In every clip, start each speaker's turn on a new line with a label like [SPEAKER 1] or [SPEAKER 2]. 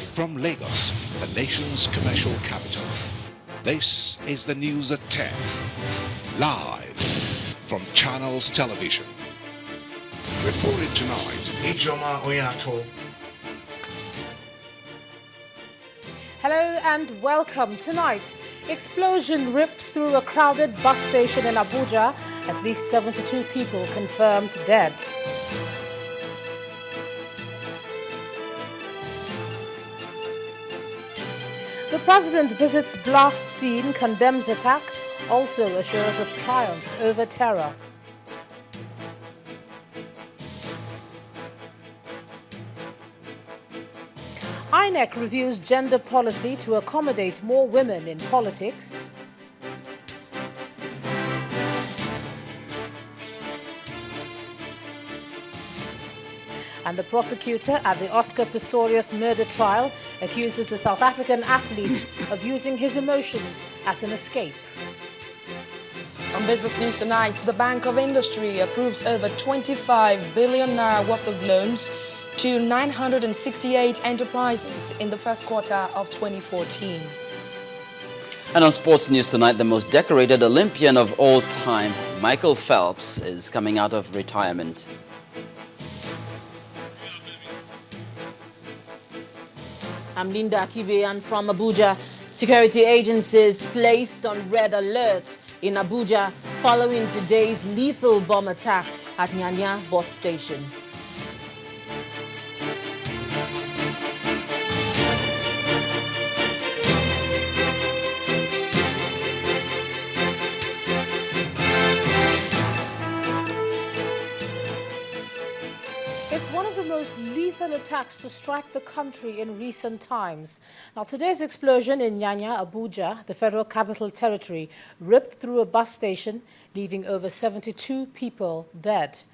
[SPEAKER 1] From Lagos, the nation's commercial capital, this is the news at 10, live from Channels Television. Reported tonight.
[SPEAKER 2] Ijoma Oyato.
[SPEAKER 3] Hello and welcome. Tonight, explosion rips through a crowded bus station in Abuja. At least 72 people confirmed dead. The president visits blast scene, condemns attack, also assures of triumph over terror. INEC reviews gender policy to accommodate more women in politics. And the prosecutor at the Oscar Pistorius murder trial accuses the South African athlete of using his emotions as an escape.
[SPEAKER 4] On business news tonight, the Bank of Industry approves over 25 billion naira worth of loans to 968 enterprises in the first quarter of 2014.
[SPEAKER 5] And on sports news tonight, the most decorated Olympian of all time, Michael Phelps, is coming out of retirement.
[SPEAKER 3] I'm Linda Akibe from Abuja. Security agencies placed on red alert in Abuja following today's lethal bomb attack at Nyanya bus station. It's one of the most lethal attacks to strike the country in recent times. Now, today's explosion in Nyanya, Abuja, the Federal Capital Territory, ripped through a bus station, leaving over 72 people dead.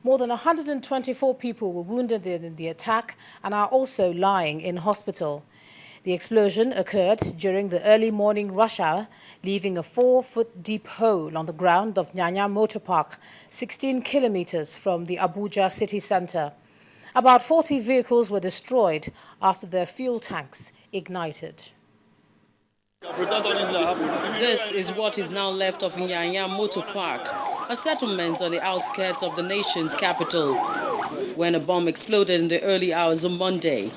[SPEAKER 3] More than 124 people were wounded in the attack and are also lying in hospital. The explosion occurred during the early morning rush hour, leaving a 4-foot-deep hole on the ground of Nyanya Motor Park, 16 kilometers from the Abuja city center. About 40 vehicles were destroyed after their fuel tanks ignited.
[SPEAKER 6] This is what is now left of Nyanya Motor Park, a settlement on the outskirts of the nation's capital, when a bomb exploded in the early hours of Monday.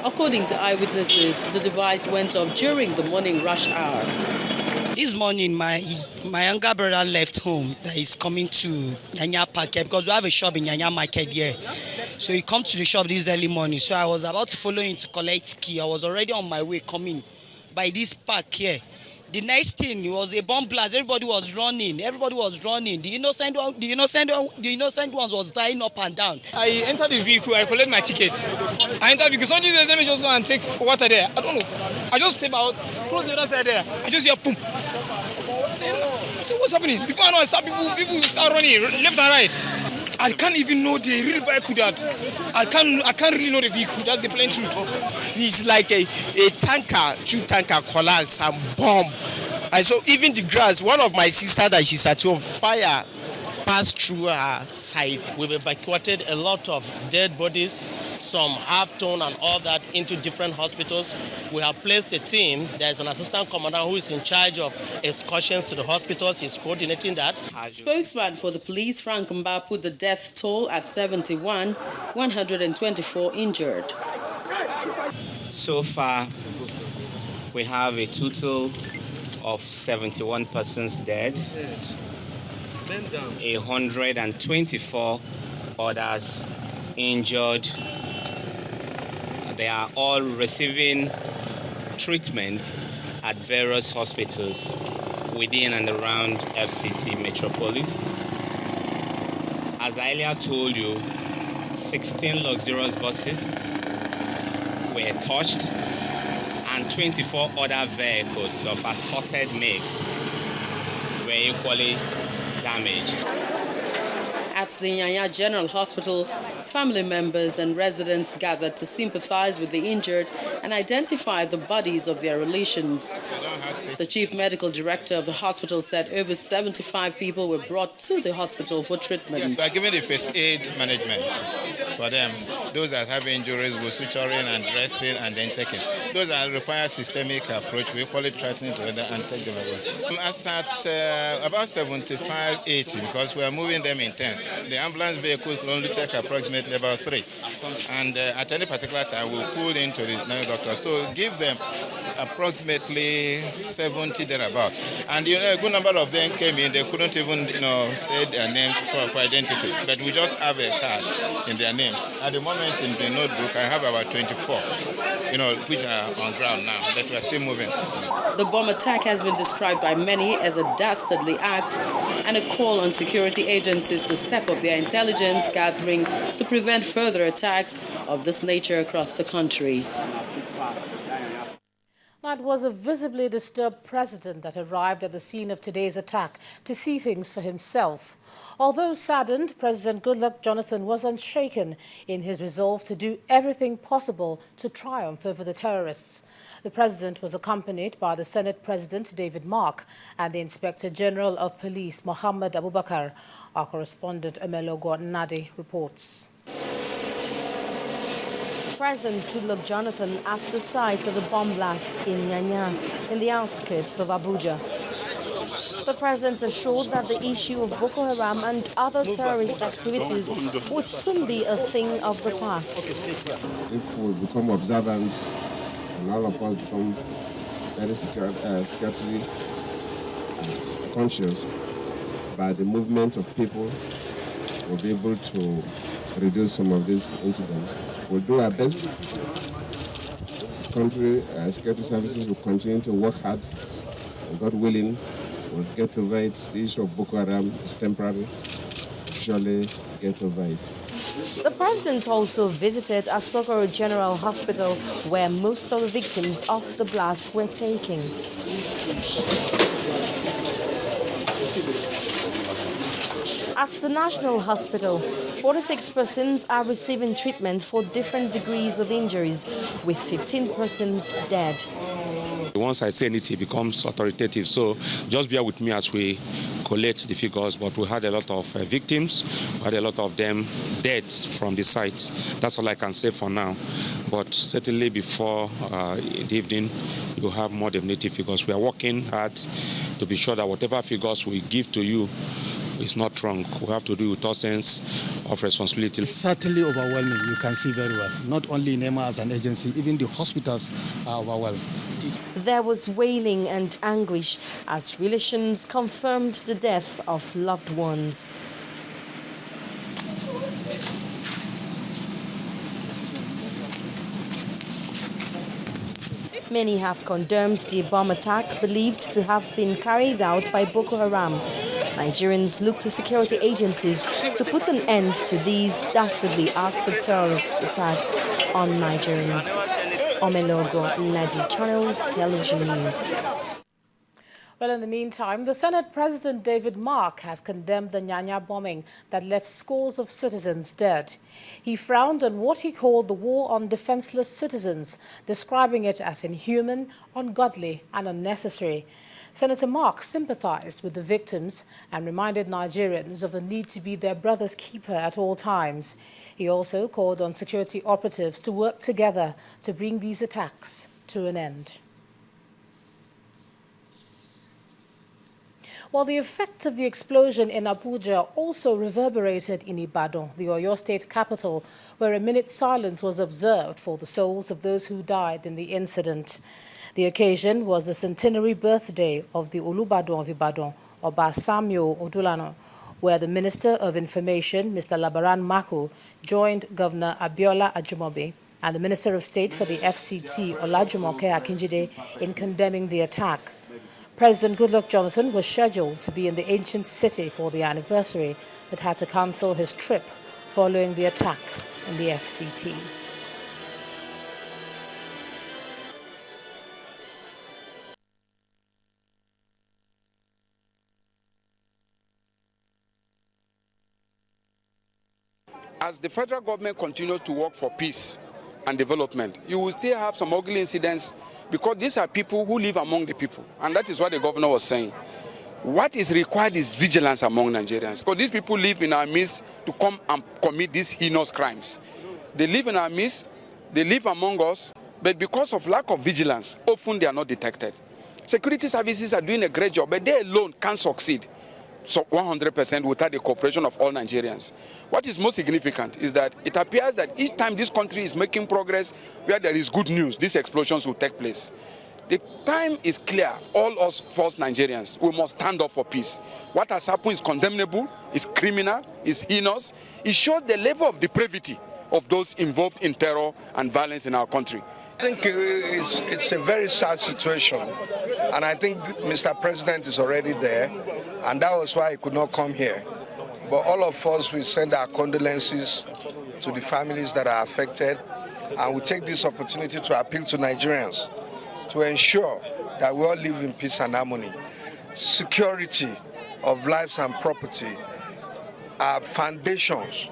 [SPEAKER 6] According to eyewitnesses, the device went off during the morning rush hour.
[SPEAKER 7] This morning, my younger brother left home that he's coming to Nyanya Park because we have a shop in Nyanya Market here. So he come to the shop this early morning. So I was about to follow him to collect key. I was already on my way coming by this park here. The next thing was a bomb blast. Everybody was running. The innocent ones was dying up and down.
[SPEAKER 8] I entered the vehicle. I collect my ticket. I entered because somebody says, let me just go and take water there. I don't know. I just step out, cross the other side there. I just hear boom. I said, what's happening? Before I know, I start people start running left and right. I can't even know the real vehicle that. I can't really know the vehicle. That's the plain truth.
[SPEAKER 9] It's like a tanker, 2 tanker collapse and bomb. And so even the grass, one of my sister that she's at home, fire passed through her side. We've evacuated a lot of dead bodies, some half-ton and all that into different hospitals. We have placed a team. There's an assistant commander who is in charge of excursions to the hospitals. He's coordinating that.
[SPEAKER 6] Spokesman for the police, Frank Mba, put the death toll at 71, 124 injured.
[SPEAKER 10] So far, we have a total of 71 persons dead, 124 others injured. They are all receiving treatment at various hospitals within and around FCT Metropolis. As I earlier told you, 16 luxurious buses were touched and 24 other vehicles of assorted makes were equally damaged.
[SPEAKER 6] At the Nyanya General Hospital, family members and residents gathered to sympathize with the injured and identify the bodies of their relations. The chief medical director of the hospital said over 75 people were brought to the hospital for treatment.
[SPEAKER 11] Yes, we are giving the first aid management.
[SPEAKER 2] for them. Those that have injuries, we're suturing and dressing and then taking. Those that require systemic approach, we call it threatening to them and take them away. As at about 75, 80, because we are moving them in tens. The ambulance vehicles only take approximately about 3. And at any particular time, we'll pull into the doctor. So give them approximately 70 thereabout. And a good number of them came in, they couldn't even say their names for identity. But we just have a card in their names. At the moment in the notebook, I have about 24, which are on ground now, but we're still moving.
[SPEAKER 6] The bomb attack has been described by many as a dastardly act and a call on security agencies to step up their intelligence gathering to prevent further attacks of this nature across the country.
[SPEAKER 3] Now, it was a visibly disturbed president that arrived at the scene of today's attack to see things for himself. Although saddened, President Goodluck Jonathan was unshaken in his resolve to do everything possible to triumph over the terrorists. The president was accompanied by the Senate President David Mark and the Inspector General of Police Mohammed Abubakar. Our correspondent Omelogo Nadi reports.
[SPEAKER 4] President Goodluck Jonathan at the site of the bomb blast in Nyanya, in the outskirts of Abuja. The president assured that the issue of Boko Haram and other terrorist activities would soon be a thing of the past.
[SPEAKER 11] If we become observant and all of us become very security conscious by the movement of people, we'll be able to reduce some of these incidents. We'll do our best. Country security services will continue to work hard. And God willing, we'll get over it. The issue of Boko Haram is temporary. We'll surely get over it.
[SPEAKER 4] The president also visited Asokoro General Hospital, where most of the victims of the blast were taken. At the National Hospital, 46 persons are receiving treatment for different degrees of injuries, with 15 persons dead.
[SPEAKER 12] Once I say anything, it becomes authoritative. So just bear with me as we collect the figures. But we had a lot of victims. We had a lot of them dead from the site. That's all I can say for now. But certainly before the evening, you'll have more definitive figures. We are working hard to be sure that whatever figures we give to you is not wrong. We have to do with our sense of responsibility.
[SPEAKER 13] It's certainly overwhelming, you can see very well. Not only NEMA as an agency, even the hospitals are overwhelmed.
[SPEAKER 4] There was wailing and anguish as relations confirmed the death of loved ones. Many have condemned the bomb attack believed to have been carried out by Boko Haram. Nigerians look to security agencies to put an end to these dastardly acts of terrorist attacks on Nigerians. Omelogo Nadi, Channels Television News.
[SPEAKER 3] Well, in the meantime, the Senate President David Mark has condemned the Nyanya bombing that left scores of citizens dead. He frowned on what he called the war on defenseless citizens, describing it as inhuman, ungodly and unnecessary. Senator Mark sympathized with the victims and reminded Nigerians of the need to be their brother's keeper at all times. He also called on security operatives to work together to bring these attacks to an end. While the effects of the explosion in Abuja also reverberated in Ibadan, the Oyo State capital, where a minute's silence was observed for the souls of those who died in the incident. The occasion was the centenary birthday of the Olubadan of Ibadan, Oba Samuel Odulano, where the Minister of Information, Mr. Labaran Mako, joined Governor Abiola Ajumobi and the Minister of State for the FCT, Olajumoke Akinjide, in condemning the attack. President Goodluck Jonathan was scheduled to be in the ancient city for the anniversary, but had to cancel his trip following the attack in the FCT.
[SPEAKER 14] As the federal government continues to work for peace and development, you will still have some ugly incidents because these are people who live among the people. And that is what the governor was saying. What is required is vigilance among Nigerians because these people live in our midst to come and commit these heinous crimes. They live in our midst, they live among us, but because of lack of vigilance, often they are not detected. Security services are doing a great job, but they alone can't succeed so 100% without the cooperation of all Nigerians. What is most significant is that it appears that each time this country is making progress where there is good news, these explosions will take place. The time is clear. All us false Nigerians, we must stand up for peace. What has happened is condemnable, is criminal, is heinous. It shows the level of depravity of those involved in terror and violence in our country.
[SPEAKER 15] I think it's a very sad situation, and I think Mr. President is already there, and that was why he could not come here. But all of us will send our condolences to the families that are affected, and we take this opportunity to appeal to Nigerians to ensure that we all live in peace and harmony. Security of lives and property are foundations,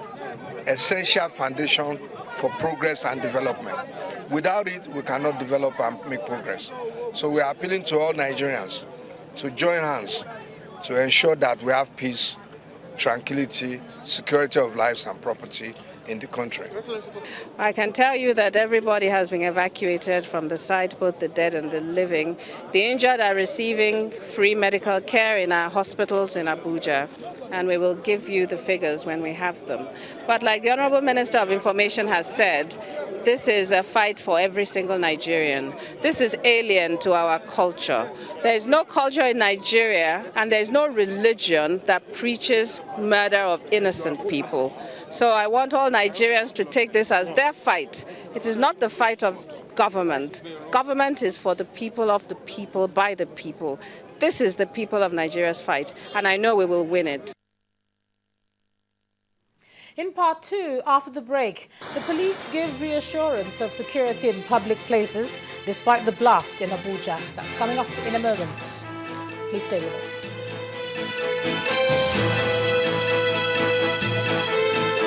[SPEAKER 15] essential foundation for progress and development. Without it, we cannot develop and make progress. So we are appealing to all Nigerians to join hands to ensure that we have peace, tranquility, security of lives and property in the country.
[SPEAKER 16] I can tell you that everybody has been evacuated from the site, both the dead and the living. The injured are receiving free medical care in our hospitals in Abuja, and we will give you the figures when we have them. But like the Honorable Minister of Information has said, this is a fight for every single Nigerian. This is alien to our culture. There is no culture in Nigeria, and there is no religion that preaches murder of innocent people. So I want all Nigerians to take this as their fight. It is not the fight of government. Government is for the people, of the people, by the people. This is the people of Nigeria's fight, and I know we will win it.
[SPEAKER 3] In part two, after the break, the police give reassurance of security in public places despite the blast in Abuja. That's coming up in a moment. Please stay with us.